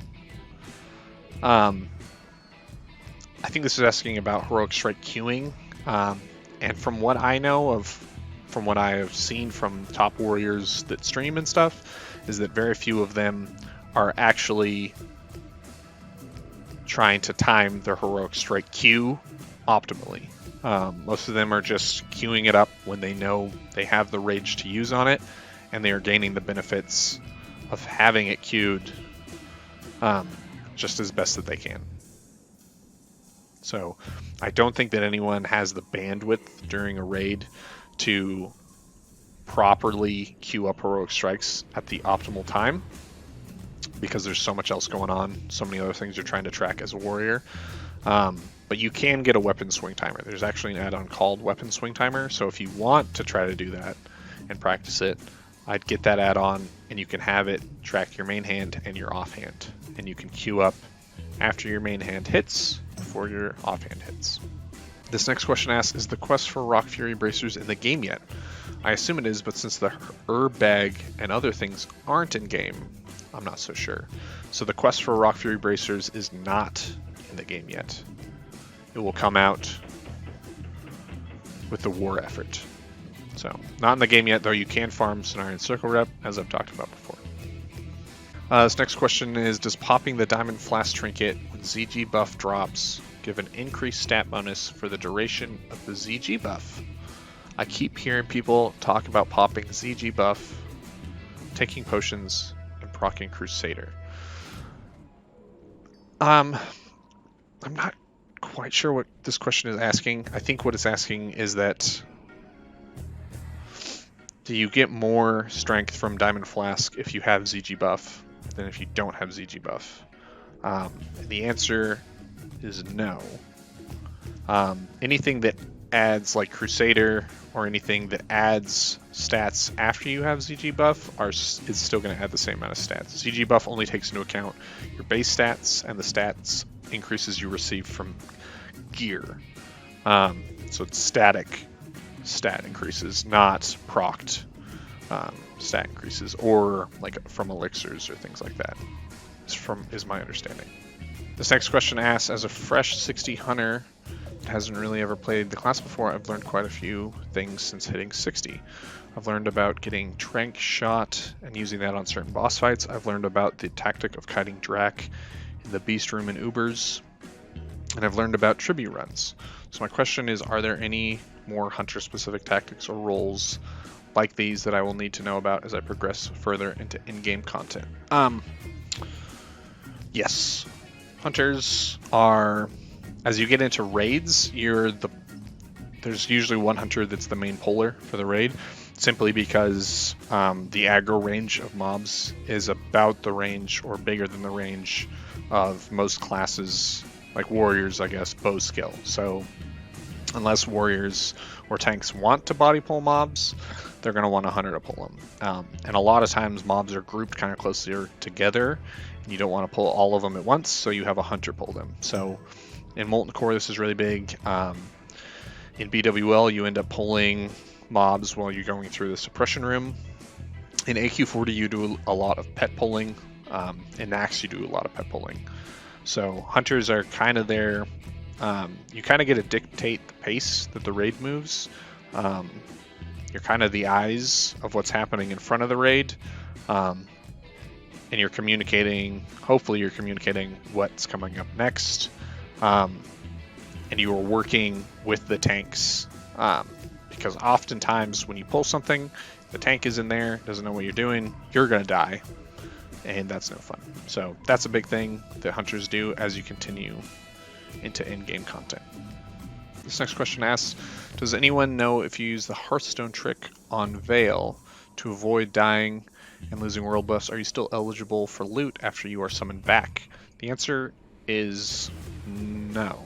I think this is asking about heroic strike queuing. And from what I know from what I have seen from top warriors that stream and stuff, is that very few of them are actually trying to time their heroic strike queue optimally. Most of them are just queuing it up when they know they have the rage to use on it, and they are gaining the benefits of having it queued just as best that they can. So I don't think that anyone has the bandwidth during a raid to properly queue up heroic strikes at the optimal time, because there's so much else going on, so many other things you're trying to track as a warrior. But you can get a weapon swing timer. There's actually an add-on called weapon swing timer, so if you want to try to do that and practice it, I'd get that add-on, and you can have it track your main hand and your offhand, and you can queue up after your main hand hits before your offhand hits. This next question asks, is the quest for Rock Fury Bracers in the game yet? I assume it is, but since the herb bag and other things aren't in game, I'm not so sure. So the quest for Rock Fury Bracers is not in the game yet. It will come out with the war effort. So not in the game yet, though you can farm Cenarian Circle Rep, as I've talked about before. This next question is, does popping the Diamond Flask trinket when ZG buff drops give an increased stat bonus for the duration of the ZG buff? I keep hearing people talk about popping ZG buff, taking potions, and proccing Crusader. I'm not quite sure what this question is asking. I think what it's asking is that, do you get more strength from Diamond Flask if you have ZG buff than if you don't have ZG buff? And the answer is no. Anything that adds like Crusader or anything that adds stats after you have ZG buff is still going to add the same amount of stats. ZG buff only takes into account your base stats and the stats increases you receive from gear. So it's static stat increases, not procced stat increases, or like from elixirs or things like that, is my understanding. This next question asks, as a fresh 60 hunter that hasn't really ever played the class before, I've learned quite a few things since hitting 60. I've learned about getting Trank shot and using that on certain boss fights. I've learned about the tactic of kiting Drac in the Beast Room and Ubers, and I've learned about tribute runs. So my question is, are there any more hunter-specific tactics or roles like these that I will need to know about as I progress further into in-game content? Yes. Hunters are, as you get into raids, there's usually one hunter that's the main puller for the raid, simply because the aggro range of mobs is about the range or bigger than the range of most classes, like warriors, I guess, bow skill. So unless warriors or tanks want to body pull mobs, they're going to want a hunter to pull them. And a lot of times mobs are grouped kind of closer together, and you don't want to pull all of them at once, so you have a hunter pull them. So in Molten Core, this is really big. In BWL, you end up pulling mobs while you're going through the suppression room. In AQ40, you do a lot of pet pulling. In Nax, you do a lot of pet pulling. So hunters are kind of there. You kind of get to dictate the pace that the raid moves. You're kind of the eyes of what's happening in front of the raid. And you're communicating, hopefully you're communicating what's coming up next. And you are working with the tanks. Because oftentimes when you pull something, the tank is in there, doesn't know what you're doing, you're going to die. And that's no fun. So that's a big thing that hunters do as you continue into in-game content. This next question asks, does anyone know if you use the Hearthstone trick on Veil to avoid dying and losing world buffs, are you still eligible for loot after you are summoned back? The answer is no.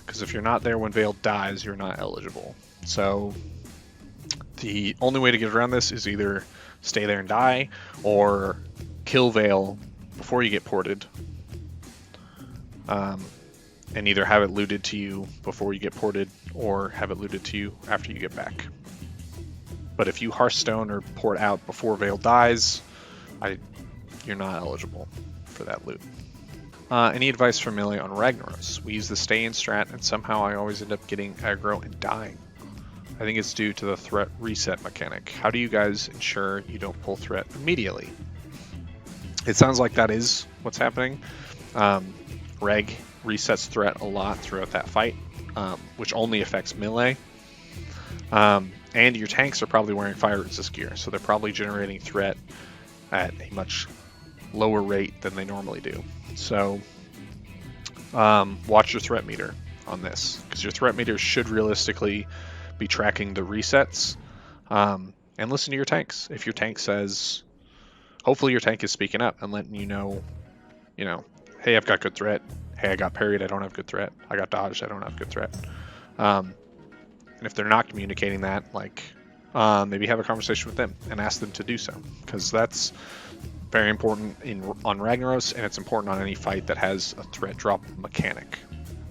Because if you're not there when Veil dies, you're not eligible. So the only way to get around this is either stay there and die, or kill Veil before you get ported. And either have it looted to you before you get ported, or have it looted to you after you get back. But if you Hearthstone or port out before Veil dies, you're not eligible for that loot. Any advice from Melee on Ragnaros? We use the stay-in strat, and somehow I always end up getting aggro and dying. I think it's due to the threat reset mechanic. How do you guys ensure you don't pull threat immediately? It sounds like that is what's happening. Reg resets threat a lot throughout that fight, which only affects melee. And your tanks are probably wearing fire resist gear, so they're probably generating threat at a much lower rate than they normally do. So watch your threat meter on this, because your threat meter should realistically be tracking the resets. And listen to your tanks. If your tank says, hopefully your tank is speaking up and letting you know, hey, I've got good threat. Hey, I got parried, I don't have good threat. I got dodged, I don't have good threat. And if they're not communicating that, like, maybe have a conversation with them and ask them to do so, because that's very important on Ragnaros, and it's important on any fight that has a threat drop mechanic.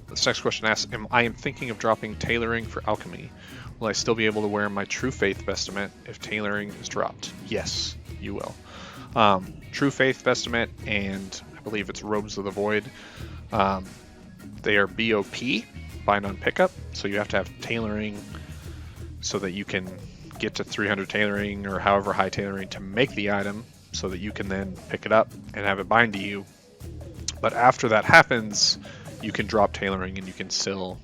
This next question asks, I am thinking of dropping tailoring for alchemy. Will I still be able to wear my True Faith vestment if tailoring is dropped? Yes, you will. True Faith vestment and I believe it's Robes of the Void, they are BOP, bind on pickup, so you have to have tailoring so that you can get to 300 tailoring or however high tailoring to make the item, so that you can then pick it up and have it bind to you. But after that happens, you can drop tailoring and you can still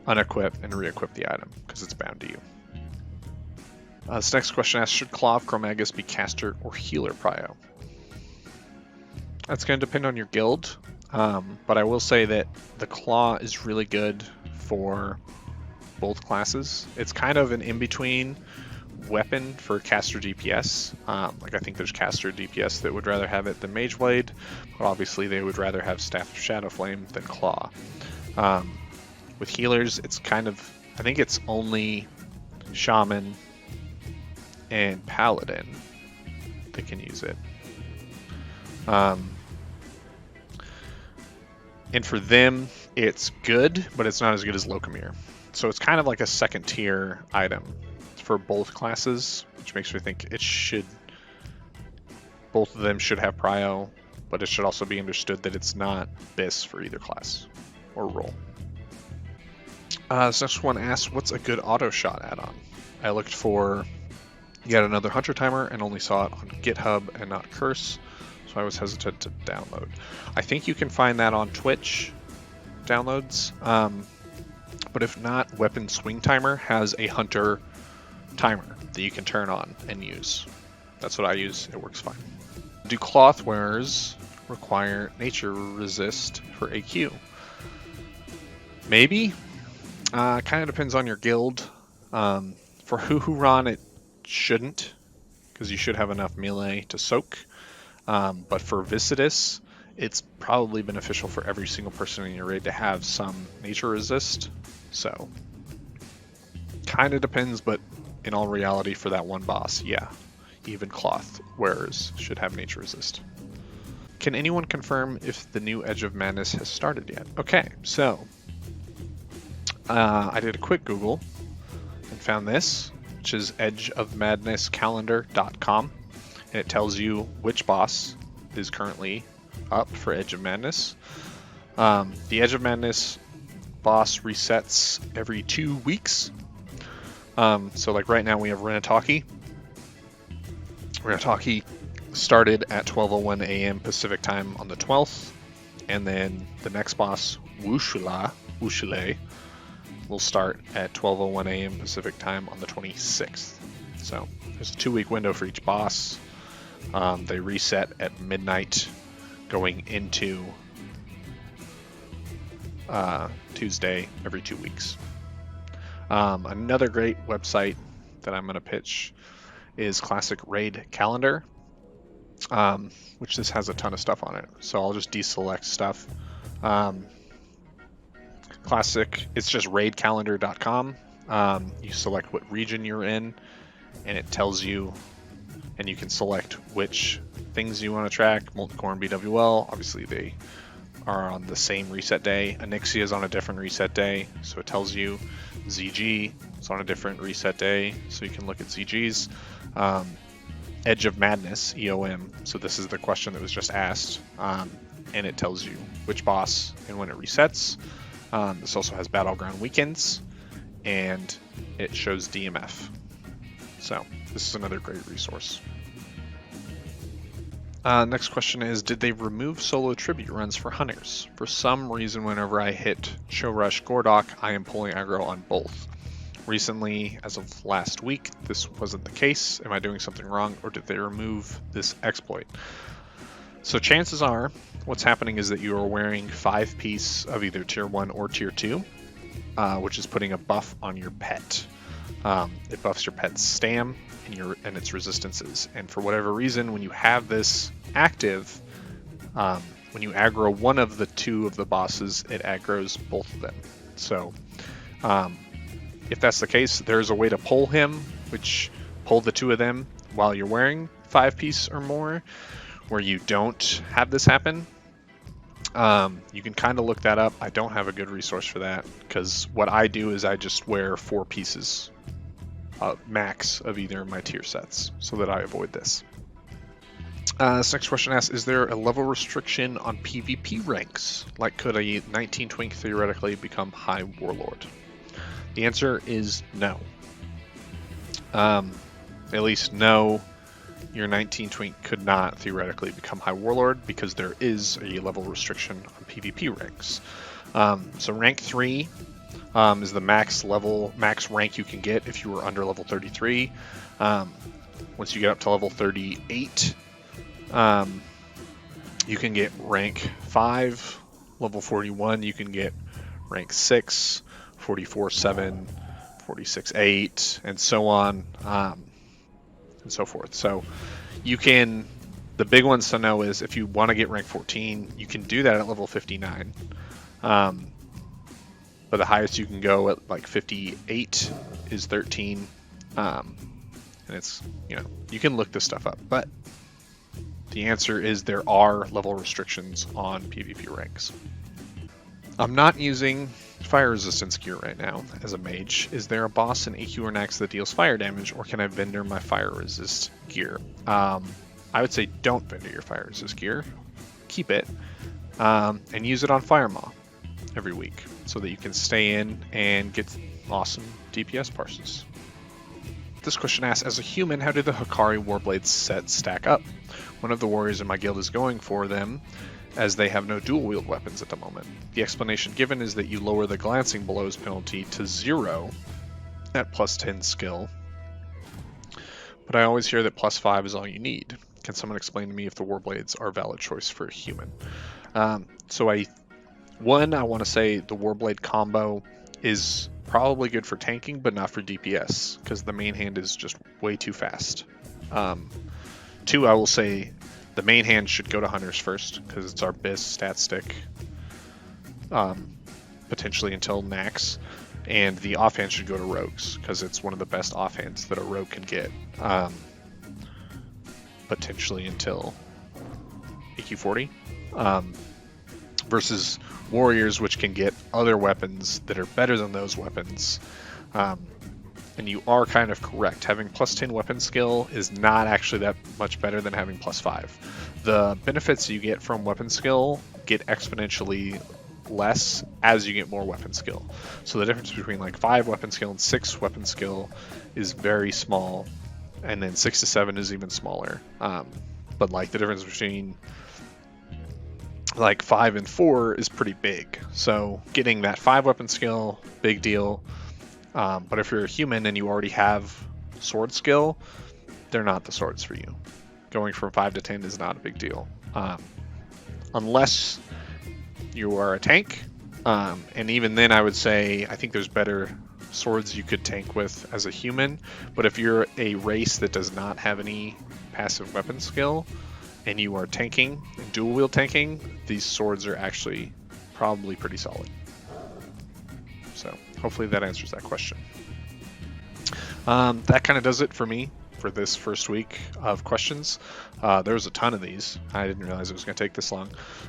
unequip and re-equip the item because it's bound to you. This next question asks, should Claw of Chromagus be caster or healer prio? That's going to depend on your guild, but I will say that the Claw is really good for both classes. It's kind of an in-between weapon for caster DPS. Like, I think there's caster DPS that would rather have it than Mage Blade, but obviously they would rather have Staff of Shadow Flame than Claw. With healers, it's kind of, I think it's only Shaman and Paladin that can use it. And for them, it's good, but it's not as good as Locomir. So it's kind of like a second tier item for both classes, which makes me think both of them should have prio, but it should also be understood that it's not BIS for either class or role. This next one asks, what's a good auto shot add-on? I looked for yet another Hunter timer and only saw it on GitHub and not Curse, so I was hesitant to download. I think you can find that on Twitch downloads, but if not, Weapon Swing Timer has a Hunter timer that you can turn on and use. That's what I use. It works fine. Do cloth wearers require nature resist for AQ? Maybe. Kind of depends on your guild. For Huhuran, it shouldn't, because you should have enough melee to soak. But for Visitus, it's probably beneficial for every single person in your raid to have some nature resist. So, kind of depends, but in all reality, for that one boss, yeah, even cloth wearers should have nature resist. Can anyone confirm if the new Edge of Madness has started yet? Okay, so I did a quick Google and found this, which is edgeofmadnesscalendar.com, and it tells you which boss is currently up for Edge of Madness. The Edge of Madness boss resets every 2 weeks. So like right now we have Renataki. Renataki started at 12:01 a.m. Pacific time on the 12th, and then the next boss, Wushule, will start at 12:01 a.m. Pacific time on the 26th. So there's a 2-week window for each boss. They reset at midnight going into Tuesday every 2 weeks. Another great website that I'm going to pitch is Classic Raid Calendar, which just has a ton of stuff on it. So I'll just deselect stuff. Classic, it's just raidcalendar.com. You select what region you're in, and it tells you, and you can select which things you want to track. Molten Core and BWL, obviously they are on the same reset day. Onyxia is on a different reset day, so it tells you. ZG is on a different reset day, so you can look at ZGs. Edge of Madness, EOM, so this is the question that was just asked, and it tells you which boss and when it resets. This also has Battleground Weekends, and it shows DMF. So this is another great resource. Next question is, did they remove solo tribute runs for hunters? For some reason, whenever I hit Show Rush Gordok, I am pulling aggro on both. Recently, as of last week, this wasn't the case. Am I doing something wrong, or did they remove this exploit? So chances are what's happening is that you are wearing 5-piece of either tier 1 or tier 2, which is putting a buff on your pet. It buffs your pet's stam and its resistances. And for whatever reason, when you have this active, when you aggro one of the 2 of the bosses, it aggroes both of them. So if that's the case, there's a way to pull him, which pull the 2 of them while you're wearing 5-piece or more, where you don't have this happen. You can kind of look that up. I don't have a good resource for that, because what I do is I just wear 4 pieces max of either of my tier sets so that I avoid this. This next question asks, is there a level restriction on PvP ranks? Like, could a 19 twink theoretically become High Warlord? The answer is no. At least no, your 19 twink could not theoretically become High Warlord, because there is a level restriction on PvP ranks. So rank 3 is the max rank you can get if you were under level 33. Once you get up to level 38, you can get rank 5. Level 41, you can get rank 6, 44 7, 46 8, and so on, and so forth. So you can, the big ones to know is if you want to get rank 14, you can do that at level 59. But the highest you can go at like 58 is 13. And it's, you can look this stuff up, but the answer is there are level restrictions on PvP ranks. I'm not using fire resistance gear right now as a mage. Is there a boss in AQ or Nax that deals fire damage, or can I vendor my fire resist gear? I would say don't vendor your fire resist gear. Keep it and use it on Fire Maw every week so that you can stay in and get awesome DPS parses. This question asks, as a human, how do the Hikari Warblades set stack up? One of the warriors in my guild is going for them, as they have no dual wield weapons at the moment. The explanation given is that you lower the glancing blows penalty to 0 at +10 skill, but I always hear that +5 is all you need. Can someone explain to me if the Warblades are a valid choice for a human? So I want to say the Warblade combo is probably good for tanking, but not for DPS, because the main hand is just way too fast. 2, I will say the main hand should go to Hunters first, because it's our best stat stick, potentially until Nax, and the offhand should go to Rogues, because it's one of the best offhands that a Rogue can get, potentially until AQ 40, versus Warriors, which can get other weapons that are better than those weapons. And you are kind of correct. Having +10 weapon skill is not actually that much better than having +5. The benefits you get from weapon skill get exponentially less as you get more weapon skill. So the difference between like 5 weapon skill and 6 weapon skill is very small, and then 6 to 7 is even smaller. But like the difference between like 5 and 4 is pretty big. So getting that 5 weapon skill, big deal. But if you're a human and you already have sword skill, they're not the swords for you. Going from 5 to 10 is not a big deal. Unless you are a tank. And even then I would say, I think there's better swords you could tank with as a human. But if you're a race that does not have any passive weapon skill, and you are tanking, and dual wield tanking, these swords are actually probably pretty solid. So hopefully that answers that question. That kind of does it for me for this first week of questions. There was a ton of these. I didn't realize it was going to take this long.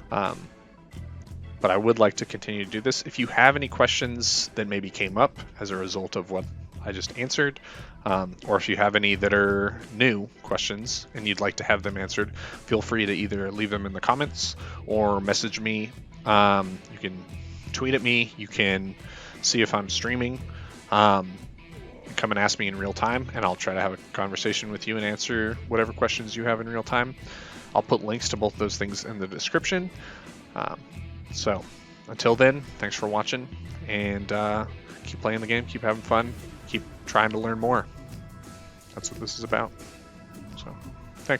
But I would like to continue to do this. If you have any questions that maybe came up as a result of what I just answered, or if you have any that are new questions and you'd like to have them answered, feel free to either leave them in the comments or message me. You can tweet at me. You can see if I'm streaming. Come and ask me in real time, and I'll try to have a conversation with you and answer whatever questions you have in real time. I'll put links to both those things in the description. So until then, thanks for watching, and keep playing the game, keep having fun, keep trying to learn more. That's what this is about. So thanks.